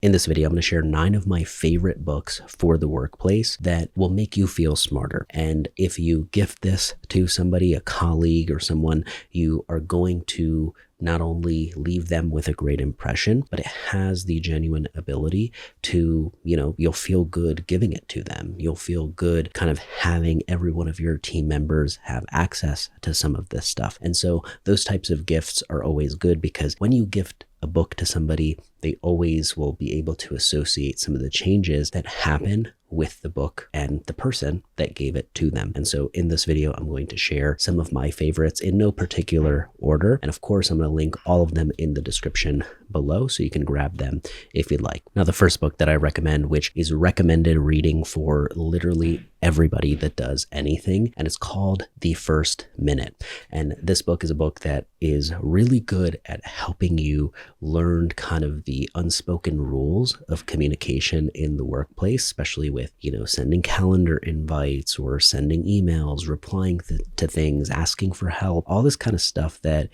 In this video, I'm going to share 9 of my favorite books for the workplace that will make you feel smarter. And if you gift this to somebody, a colleague or someone, you are going to not only leave them with a great impression, but it has the genuine ability to, you'll feel good giving it to them. You'll feel good kind of having every one of your team members have access to some of this stuff. And so those types of gifts are always good because when you gift a book to somebody, they always will be able to associate some of the changes that happen with the book and the person that gave it to them. And so in this video, I'm going to share some of my favorites in no particular order. And of course, I'm going to link all of them in the description below so you can grab them if you'd like. Now, the first book that I recommend, which is recommended reading for literally everybody that does anything, and it's called The First Minute. And this book is a book that is really good at helping you learn kind of the unspoken rules of communication in the workplace, especially with, sending calendar invites or sending emails, replying to things, asking for help, all this kind of stuff that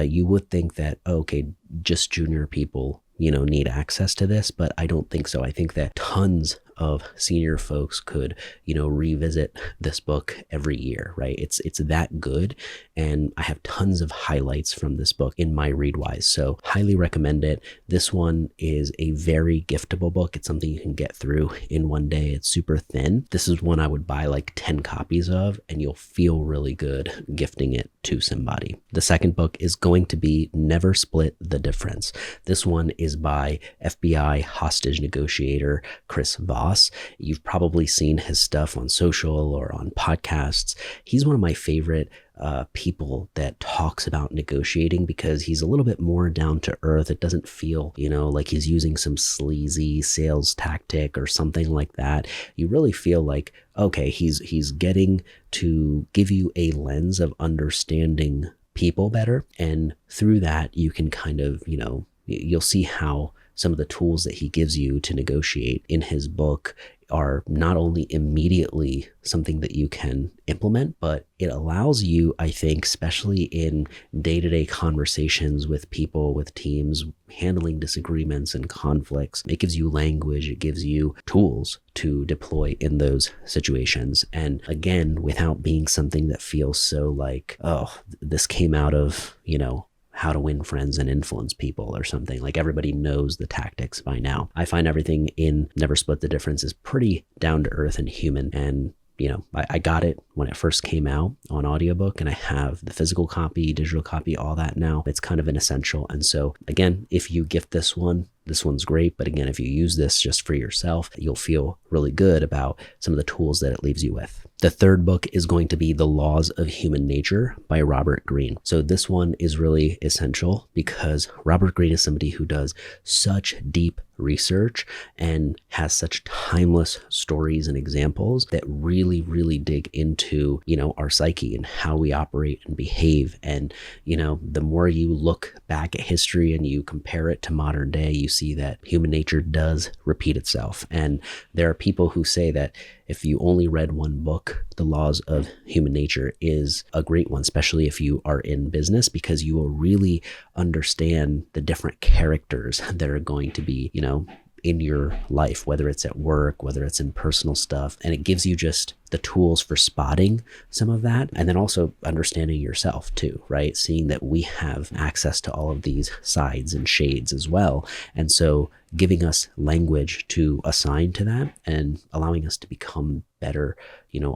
you would think that, okay, just junior people, need access to this, but I don't think so. I think that tons of senior folks could, revisit this book every year, right? It's that good. And I have tons of highlights from this book in my Readwise. So highly recommend it. This one is a very giftable book. It's something you can get through in one day. It's super thin. This is one I would buy like 10 copies of, and you'll feel really good gifting it to somebody. The second book is going to be Never Split the Difference. This one is by FBI hostage negotiator Chris Voss. You've probably seen his stuff on social or on podcasts. He's one of my favorite people that talks about negotiating because he's a little bit more down to earth. It doesn't feel, like he's using some sleazy sales tactic or something like that. You really feel like, okay, he's getting to give you a lens of understanding people better. And through that, you can kind of, you'll see how some of the tools that he gives you to negotiate in his book are not only immediately something that you can implement, but it allows you, I think, especially in day-to-day conversations with people, with teams, handling disagreements and conflicts. It gives you language, it gives you tools to deploy in those situations. And again, without being something that feels so like, oh, this came out of, how to win friends and influence people or something. Like everybody knows the tactics by now. I find everything in Never Split the Difference is pretty down to earth and human. And I got it when it first came out on audiobook, and I have the physical copy, digital copy, all that now. It's kind of an essential. And so again, if you gift this one's great. But again, if you use this just for yourself, you'll feel really good about some of the tools that it leaves you with. The third book is going to be The Laws of Human Nature by Robert Greene. So this one is really essential because Robert Greene is somebody who does such deep research and has such timeless stories and examples that really, really dig into, our psyche and how we operate and behave. And, the more you look back at history and you compare it to modern day, you see that human nature does repeat itself. And there are people who say that if you only read one book, The Laws of Human Nature is a great one, especially if you are in business, because you will really understand the different characters that are going to be, in your life, whether it's at work, whether it's in personal stuff. And it gives you just the tools for spotting some of that. And then also understanding yourself too, right? Seeing that we have access to all of these sides and shades as well. And so giving us language to assign to that and allowing us to become better,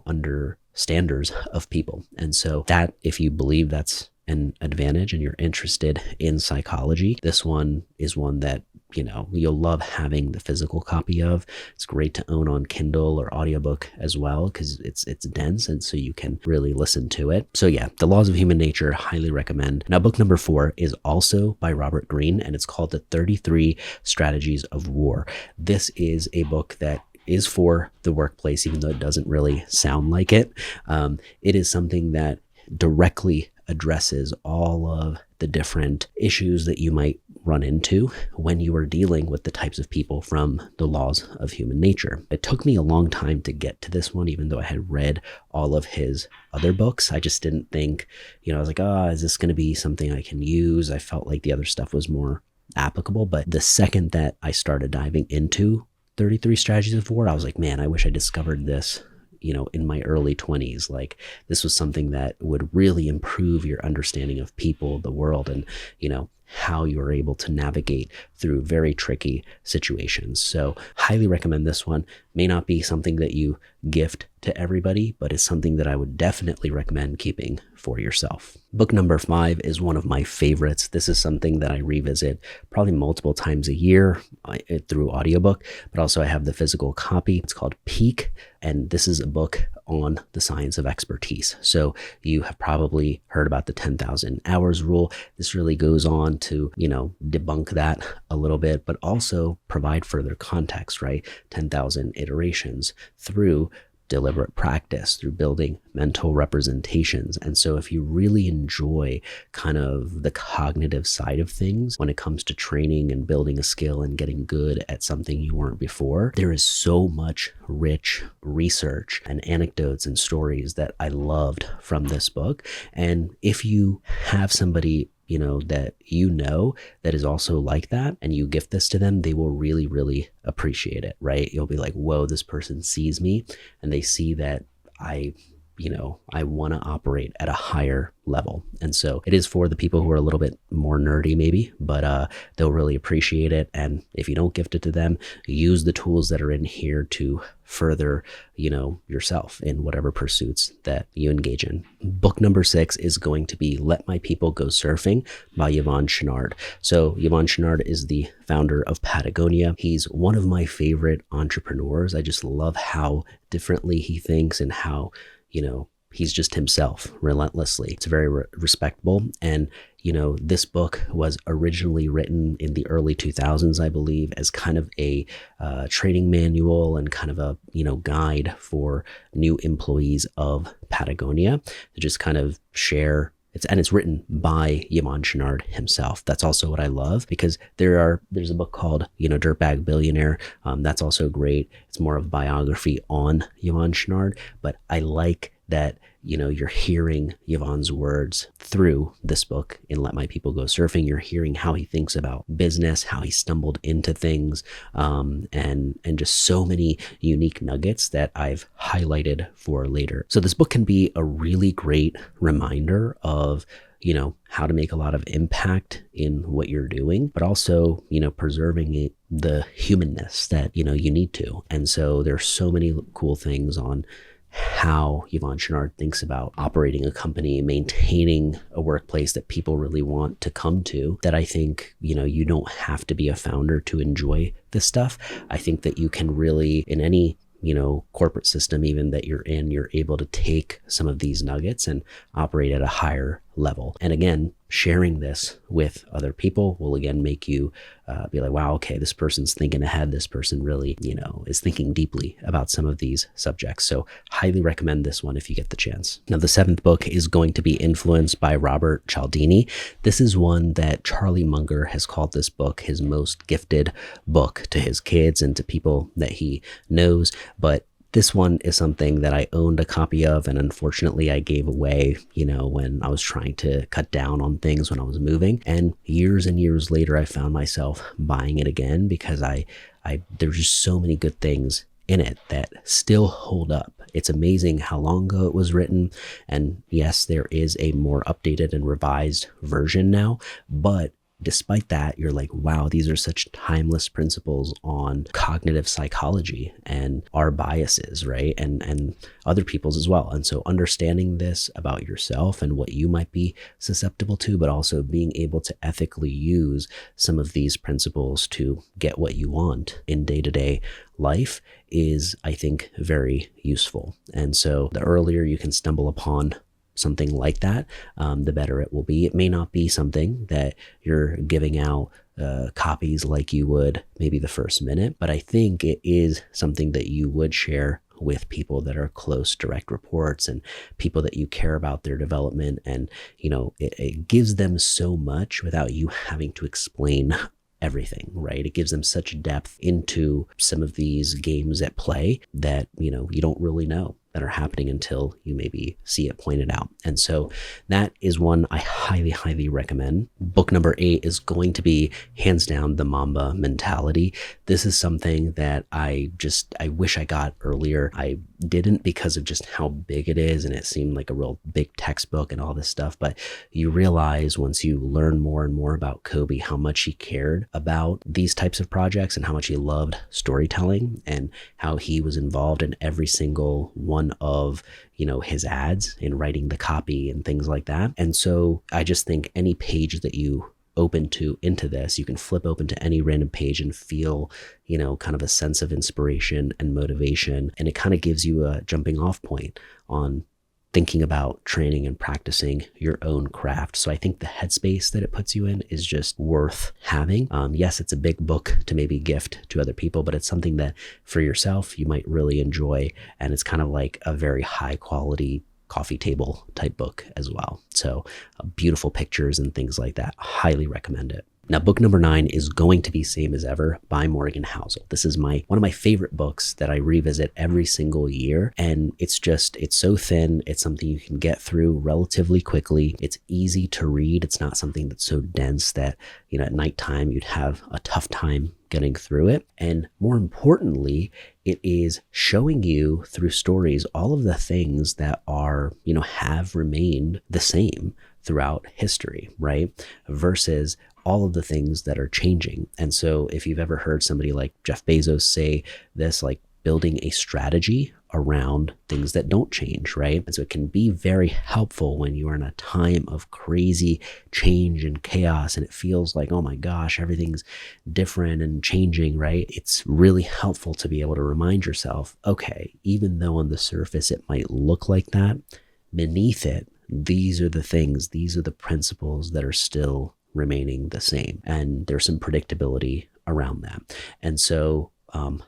understanders of people. And so that, if you believe that's an advantage and you're interested in psychology, this one is one that you'll love having the physical copy of. It's great to own on Kindle or audiobook as well because it's dense, and so you can really listen to it. So yeah, The Laws of Human Nature, highly recommend. Now, book number 4 is also by Robert Greene, and it's called The 33 Strategies of War. This is a book that is for the workplace, even though it doesn't really sound like it. It is something that directly addresses all of the different issues that you might run into when you are dealing with the types of people from The Laws of Human Nature. It took me a long time to get to this one, even though I had read all of his other books. I just didn't think, I was like, is this going to be something I can use? I felt like the other stuff was more applicable. But the second that I started diving into 33 Strategies of War, I was like, man, I wish I discovered this, in my early 20s. Like, this was something that would really improve your understanding of people, the world, and, how you're able to navigate through very tricky situations. So highly recommend this one. May not be something that you gift to everybody, but it's something that I would definitely recommend keeping for yourself. Book number 5 is one of my favorites. This is something that I revisit probably multiple times a year through audiobook, but also I have the physical copy. It's called Peak, and this is a book on the science of expertise. So you have probably heard about the 10,000 hours rule. This really goes on to, debunk that a little bit, but also provide further context, right? 10,000 iterations through deliberate practice, through building mental representations. And so if you really enjoy kind of the cognitive side of things when it comes to training and building a skill and getting good at something you weren't before, there is so much rich research and anecdotes and stories that I loved from this book. And if you have somebody that is also like that, and you gift this to them, they will really, really appreciate it, right? You'll be like, whoa, this person sees me, and they see that I want to operate at a higher level. And so it is for the people who are a little bit more nerdy maybe, but they'll really appreciate it. And if you don't gift it to them, use the tools that are in here to further, yourself in whatever pursuits that you engage in. Book number 6 is going to be Let My People Go Surfing by Yvon Chouinard. So Yvon Chouinard is the founder of Patagonia. He's one of my favorite entrepreneurs. I just love how differently he thinks and how, he's just himself relentlessly. It's very respectable. And, this book was originally written in the early 2000s, I believe, as kind of a training manual and kind of a, guide for new employees of Patagonia to just kind of share. It's written by Yvon Chouinard himself. That's also what I love, because there's a book called, Dirtbag Billionaire. That's also great. It's more of a biography on Yvon Chouinard, but I like that, you're hearing Yvon's words through this book in Let My People Go Surfing. You're hearing how he thinks about business, how he stumbled into things, and just so many unique nuggets that I've highlighted for later. So this book can be a really great reminder of, how to make a lot of impact in what you're doing, but also, preserving the humanness that, you need to. And so there's so many cool things on how Yvon Chouinard thinks about operating a company, maintaining a workplace that people really want to come to, that I think, you don't have to be a founder to enjoy this stuff. I think that you can really, in any corporate system even that you're in, you're able to take some of these nuggets and operate at a higher level. And again, sharing this with other people will again make you be like, wow, okay, this person's thinking ahead. This person really, is thinking deeply about some of these subjects. So highly recommend this one if you get the chance. Now, the 7th book is going to be Influence by Robert Cialdini. This is one that Charlie Munger has called this book his most gifted book to his kids and to people that he knows. But this one is something that I owned a copy of, and unfortunately I gave away, when I was trying to cut down on things when I was moving. And years and years later, I found myself buying it again because there's just so many good things in it that still hold up. It's amazing how long ago it was written. And yes, there is a more updated and revised version now, but despite that, you're like, wow, these are such timeless principles on cognitive psychology and our biases, right? And other people's as well. And so understanding this about yourself and what you might be susceptible to, but also being able to ethically use some of these principles to get what you want in day-to-day life is, I think, very useful. And so the earlier you can stumble upon something like that, the better it will be. It may not be something that you're giving out copies like you would maybe the first minute, but I think it is something that you would share with people that are close direct reports and people that you care about their development. And, it gives them so much without you having to explain everything, right? It gives them such depth into some of these games at play that, you don't really know. that are happening until you maybe see it pointed out. And so that is one I highly, highly recommend. Book number 8 is going to be hands down the Mamba Mentality. This is something that I wish I got earlier. I didn't because of just how big it is, and it seemed like a real big textbook and all this stuff. But you realize once you learn more and more about Kobe, how much he cared about these types of projects and how much he loved storytelling and how he was involved in every single one of, his ads in writing the copy and things like that. And so I just think any page that you open to into this, you can flip open to any random page and feel, kind of a sense of inspiration and motivation. And it kind of gives you a jumping off point on thinking about training and practicing your own craft. So I think the headspace that it puts you in is just worth having. Yes, it's a big book to maybe gift to other people, but it's something that for yourself, you might really enjoy. And it's kind of like a very high quality coffee table type book as well. So beautiful pictures and things like that. Highly recommend it. Now, book number 9 is going to be Same as Ever by Morgan Housel. This is one of my favorite books that I revisit every single year. And it's so thin. It's something you can get through relatively quickly. It's easy to read. It's not something that's so dense that, at nighttime you'd have a tough time getting through it. And more importantly, it is showing you through stories all of the things that are, have remained the same throughout history, right? Versus all of the things that are changing. And so if you've ever heard somebody like Jeff Bezos say this, like building a strategy around things that don't change, right? And so it can be very helpful when you are in a time of crazy change and chaos and it feels like, oh my gosh, everything's different and changing, right? It's really helpful to be able to remind yourself, okay, even though on the surface it might look like that, beneath it, these are the things, these are the principles that are still remaining the same. And there's some predictability around that. And so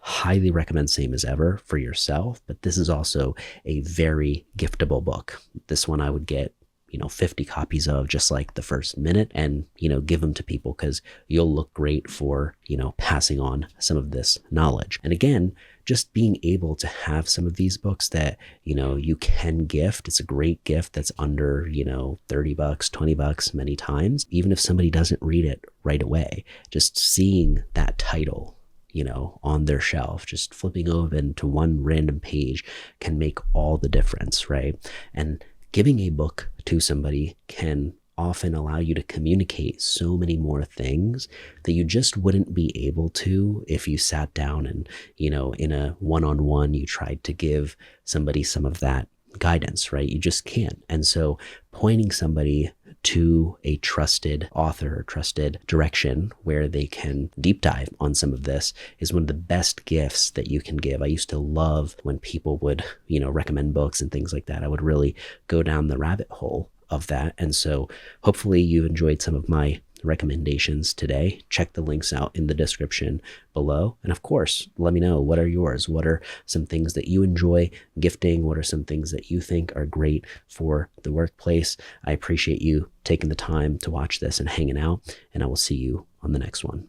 highly recommend Same as Ever for yourself, but this is also a very giftable book. This one I would get 50 copies of just like the first minute and, give them to people because you'll look great for, passing on some of this knowledge. And again, just being able to have some of these books that, you can gift. It's a great gift that's under, $30, $20 many times. Even if somebody doesn't read it right away, just seeing that title, on their shelf, just flipping over to one random page can make all the difference, right? And giving a book to somebody can often allow you to communicate so many more things that you just wouldn't be able to if you sat down and, in a one-on-one, you tried to give somebody some of that guidance, right? You just can't. And so pointing somebody to a trusted author or trusted direction where they can deep dive on some of this is one of the best gifts that you can give. I used to love when people would, recommend books and things like that. I would really go down the rabbit hole of that. And so hopefully you've enjoyed some of my recommendations today. Check the links out in the description below. And of course, let me know, what are yours? What are some things that you enjoy gifting? What are some things that you think are great for the workplace? I appreciate you taking the time to watch this and hanging out, and I will see you on the next one.